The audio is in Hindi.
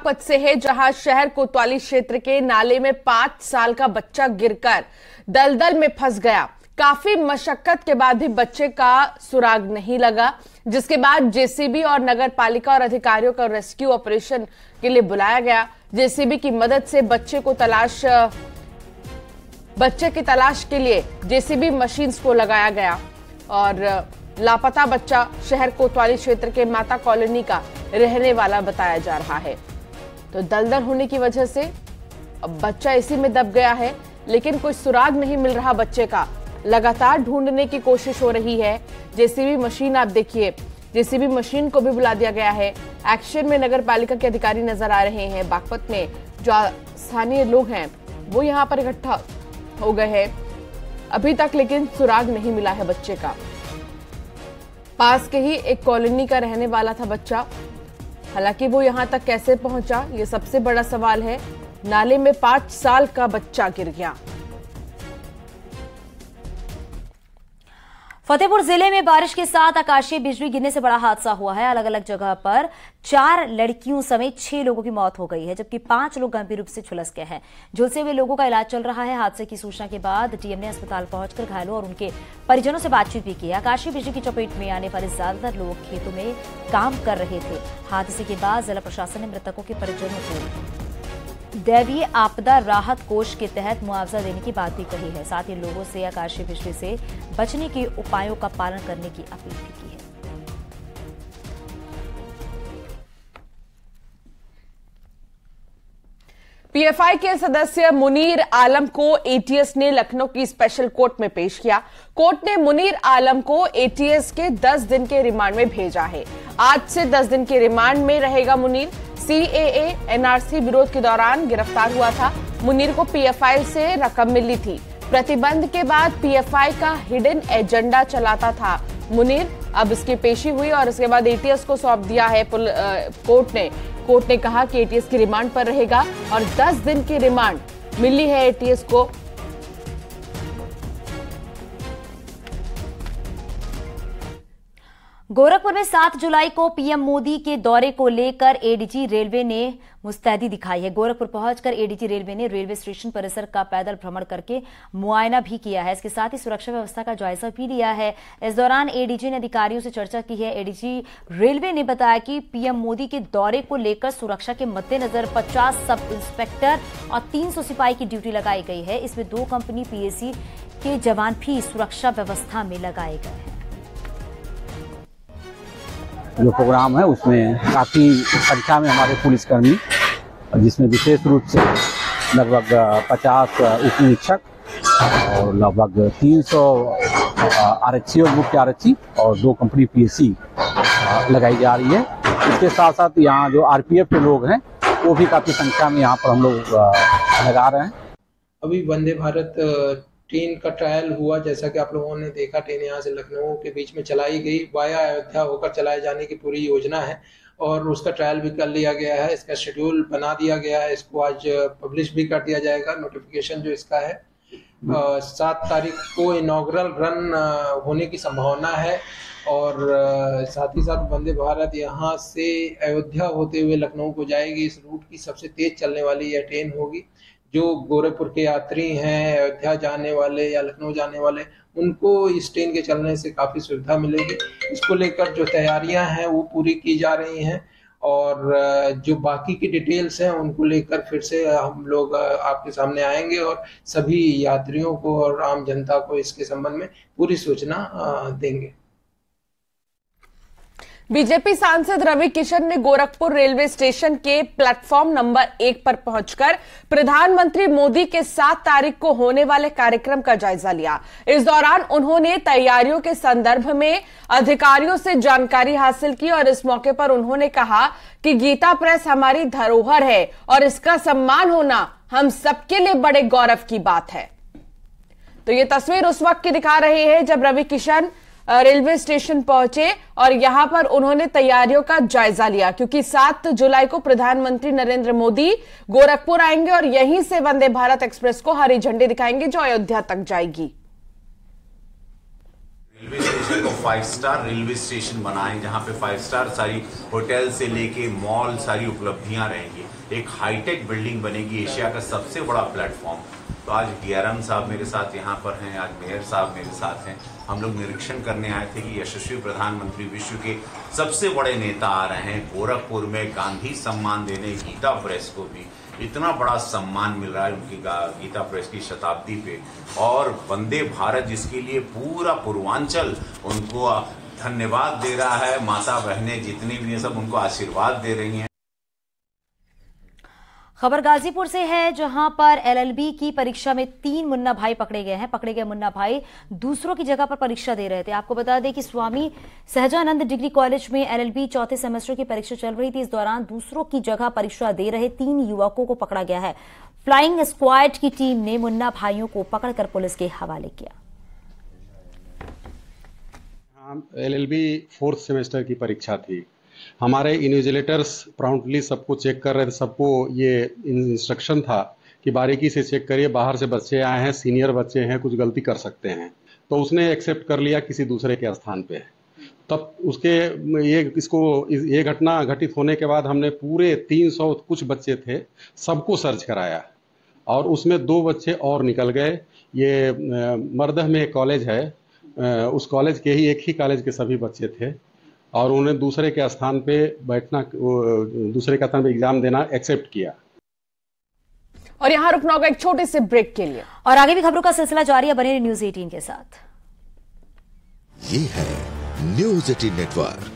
बागपत से है, जहां शहर कोतवाली क्षेत्र के नाले में 5 साल का बच्चा गिरकर दलदल में फंस गया। काफी मशक्कत के बाद भी बच्चे का सुराग नहीं लगा, जिसके बाद जेसीबी और नगर पालिका और अधिकारियों का रेस्क्यू ऑपरेशन के लिए बुलाया गया। जेसीबी की मदद से बच्चे की तलाश के लिए जेसीबी मशीन्स को लगाया गया और लापता बच्चा शहर कोतवाली क्षेत्र के माता कॉलोनी का रहने वाला बताया जा रहा है। तो दलदल होने की वजह से अब बच्चा इसी में दब गया है, लेकिन कोई सुराग नहीं मिल रहा बच्चे का। लगातार ढूंढने की कोशिश हो रही है। जेसीबी मशीन आप देखिए, जेसीबी मशीन को भी बुला दिया गया है। एक्शन में नगर पालिका के अधिकारी नजर आ रहे हैं। बागपत में जो स्थानीय लोग हैं वो यहाँ पर इकट्ठा हो गए हैं। अभी तक लेकिन सुराग नहीं मिला है बच्चे का। पास के ही एक कॉलोनी का रहने वाला था बच्चा, हालांकि वो यहां तक कैसे पहुंचा ये सबसे बड़ा सवाल है। नाले में 5 साल का बच्चा गिर गया। फतेहपुर जिले में बारिश के साथ आकाशीय बिजली गिरने से बड़ा हादसा हुआ है। अलग अलग जगह पर 4 लड़कियों समेत 6 लोगों की मौत हो गई है, जबकि 5 लोग गंभीर रूप से झुलस गए हैं। झुलसे हुए लोगों का इलाज चल रहा है। हादसे की सूचना के बाद टीएम ने अस्पताल पहुंचकर घायलों और उनके परिजनों से बातचीत भी की है। आकाशीय बिजली की चपेट में आने वाले ज्यादातर लोग खेतों में काम कर रहे थे। हादसे के बाद जिला प्रशासन ने मृतकों के परिजनों को दैवीय आपदा राहत कोष के तहत मुआवजा देने की बात भी कही है। साथ ही लोगों से आकाशीय बिजली से बचने के उपायों का पालन करने की अपील भी की है। पीएफआई के सदस्य मुनीर आलम को एटीएस ने लखनऊ की स्पेशल कोर्ट में पेश किया। कोर्ट ने मुनीर आलम को एटीएस के 10 दिन के रिमांड में भेजा है। आज से 10 दिन के रिमांड में रहेगा मुनीर। सीएए एनआरसी विरोध के दौरान गिरफ्तार हुआ था। मुनीर को पीएफआई से रकम मिली थी। प्रतिबंध के बाद पीएफआई का हिडन एजेंडा चलाता था मुनीर। अब इसकी पेशी हुई और इसके बाद एटीएस को सौंप दिया है कोर्ट ने कहा कि एटीएस की रिमांड पर रहेगा और 10 दिन की रिमांड मिली है एटीएस को। गोरखपुर में 7 जुलाई को पीएम मोदी के दौरे को लेकर एडीजी रेलवे ने मुस्तैदी दिखाई है। गोरखपुर पहुंचकर एडीजी रेलवे ने रेलवे स्टेशन परिसर का पैदल भ्रमण करके मुआयना भी किया है। इसके साथ ही सुरक्षा व्यवस्था का जायजा भी लिया है। इस दौरान एडीजी ने अधिकारियों से चर्चा की है। एडीजी रेलवे ने बताया कि पीएम मोदी के दौरे को लेकर सुरक्षा के मद्देनजर 50 सब इंस्पेक्टर और 300 सिपाही की ड्यूटी लगाई गई है। इसमें 2 कंपनी पीएसी के जवान भी सुरक्षा व्यवस्था में लगाए गए हैं। जो प्रोग्राम है उसमें काफ़ी संख्या में हमारे पुलिसकर्मी, जिसमें विशेष रूप से लगभग 50 उप निरीक्षक और लगभग 300 आरक्षी और मुख्य आरक्षी और 2 कंपनी पीएसी लगाई जा रही है। इसके साथ साथ यहाँ जो आरपीएफ के लोग हैं वो भी काफ़ी संख्या में यहाँ पर हम लोग लगा रहे हैं। अभी वंदे भारत ट्रेन का ट्रायल हुआ, जैसा कि आप लोगों ने देखा। ट्रेन यहाँ से लखनऊ के बीच में चलाई गई, वाया अयोध्या होकर चलाए जाने की पूरी योजना है और उसका ट्रायल भी कर लिया गया है। इसका शेड्यूल बना दिया गया है। इसको आज पब्लिश भी कर दिया जाएगा, नोटिफिकेशन जो इसका है। 7 तारीख को इनॉग्रल रन होने की संभावना है और साथ ही साथ वंदे भारत यहाँ से अयोध्या होते हुए लखनऊ को जाएगी। इस रूट की सबसे तेज चलने वाली यह ट्रेन होगी। जो गोरखपुर के यात्री हैं, अयोध्या जाने वाले या लखनऊ जाने वाले, उनको इस ट्रेन के चलने से काफ़ी सुविधा मिलेगी। इसको लेकर जो तैयारियां हैं वो पूरी की जा रही हैं और जो बाकी की डिटेल्स हैं उनको लेकर फिर से हम लोग आपके सामने आएंगे और सभी यात्रियों को और आम जनता को इसके संबंध में पूरी सूचना देंगे। बीजेपी सांसद रवि किशन ने गोरखपुर रेलवे स्टेशन के प्लेटफॉर्म नंबर 1 पर पहुंचकर प्रधानमंत्री मोदी के 7 तारीख को होने वाले कार्यक्रम का जायजा लिया। इस दौरान उन्होंने तैयारियों के संदर्भ में अधिकारियों से जानकारी हासिल की और इस मौके पर उन्होंने कहा कि गीता प्रेस हमारी धरोहर है और इसका सम्मान होना हम सबके लिए बड़े गौरव की बात है। तो ये तस्वीर उस वक्त की दिखा रही है जब रवि किशन रेलवे स्टेशन पहुंचे और यहां पर उन्होंने तैयारियों का जायजा लिया, क्योंकि 7 जुलाई को प्रधानमंत्री नरेंद्र मोदी गोरखपुर आएंगे और यहीं से वंदे भारत एक्सप्रेस को हरी झंडी दिखाएंगे जो अयोध्या तक जाएगी। रेलवे स्टेशन को 5 स्टार रेलवे स्टेशन बनाएं, जहां पे 5 स्टार सारी होटल से लेके मॉल सारी उपलब्धियां रहेंगी। एक हाईटेक बिल्डिंग बनेगी, एशिया का सबसे बड़ा प्लेटफॉर्म। तो आज DRM साहब मेरे साथ यहाँ पर हैं, आज मेयर साहब मेरे साथ हैं। हम लोग निरीक्षण करने आए थे कि यशस्वी प्रधानमंत्री विश्व के सबसे बड़े नेता आ रहे हैं। गोरखपुर में गांधी सम्मान देने गीता प्रेस को भी इतना बड़ा सम्मान मिल रहा है उनकी गीता प्रेस की शताब्दी पे, और वंदे भारत जिसके लिए पूरा पूर्वांचल उनको धन्यवाद दे रहा है। माता बहनें जितनी भी हैं सब उनको आशीर्वाद दे रही हैं। खबर गाजीपुर से है, जहां पर LLB की परीक्षा में 3 मुन्ना भाई पकड़े गए हैं। पकड़े गए मुन्ना भाई दूसरों की जगह पर परीक्षा दे रहे थे। आपको बता दें कि स्वामी सहजानंद डिग्री कॉलेज में LLB चौथे सेमेस्टर की परीक्षा चल रही थी। इस दौरान दूसरों की जगह परीक्षा दे रहे 3 युवकों को पकड़ा गया है। फ्लाइंग स्क्वाड की टीम ने मुन्ना भाइयों को पकड़कर पुलिस के हवाले किया। LLB 4th सेमेस्टर की परीक्षा थी। हमारे इन्विजिलेटर्स प्राउंटली सबको चेक कर रहे थे। सबको ये इंस्ट्रक्शन था कि बारीकी से चेक करिए, बाहर से बच्चे आए हैं, सीनियर बच्चे हैं, कुछ गलती कर सकते हैं। तो उसने एक्सेप्ट कर लिया किसी दूसरे के स्थान पे। तब उसके ये घटना घटित होने के बाद हमने पूरे 300 कुछ बच्चे थे सबको सर्च कराया, और उसमें 2 बच्चे और निकल गए। ये मरदह में एक कॉलेज है, उस कॉलेज के ही एक ही कॉलेज के सभी बच्चे थे, और उन्हें दूसरे के स्थान पे बैठना, दूसरे के स्थान पे एग्जाम देना एक्सेप्ट किया। और यहां रुकना होगा एक छोटे से ब्रेक के लिए, और आगे भी खबरों का सिलसिला जारी है। बने न्यूज़ 18 के साथ। ये है न्यूज़ 18 नेटवर्क।